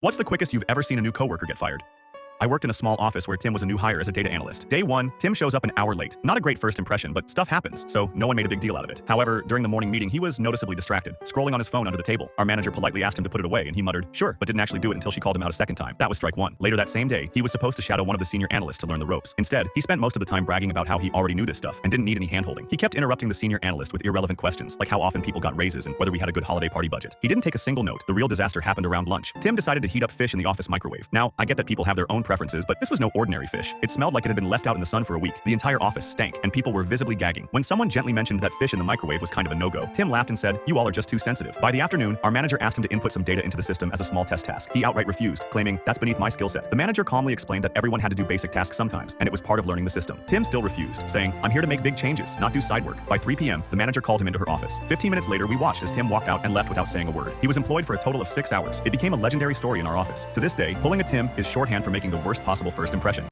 What's the quickest you've ever seen a new coworker get fired? I worked in a small office where Tim was a new hire as a data analyst. Day one, Tim shows up an hour late. Not a great first impression, but stuff happens, so no one made a big deal out of it. However, during the morning meeting, he was noticeably distracted, scrolling on his phone under the table. Our manager politely asked him to put it away, and he muttered, "Sure," but didn't actually do it until she called him out a second time. That was strike one. Later that same day, he was supposed to shadow one of the senior analysts to learn the ropes. Instead, he spent most of the time bragging about how he already knew this stuff and didn't need any handholding. He kept interrupting the senior analyst with irrelevant questions, like how often people got raises and whether we had a good holiday party budget. He didn't take a single note. The real disaster happened around lunch. Tim decided to heat up fish in the office microwave. Now, I get that people have their own preferences, but this was no ordinary fish. It smelled like it had been left out in the sun for a week. The entire office stank, and people were visibly gagging. When someone gently mentioned that fish in the microwave was kind of a no-go, Tim laughed and said, "You all are just too sensitive." By the afternoon, our manager asked him to input some data into the system as a small test task. He outright refused, claiming, "That's beneath my skill set." The manager calmly explained that everyone had to do basic tasks sometimes, and it was part of learning the system. Tim still refused, saying, "I'm here to make big changes, not do side work." By 3 p.m., the manager called him into her office. 15 minutes later, we watched as Tim walked out and left without saying a word. He was employed for a total of 6 hours. It became a legendary story in our office. To this day, pulling a Tim is shorthand for making the worst possible first impression.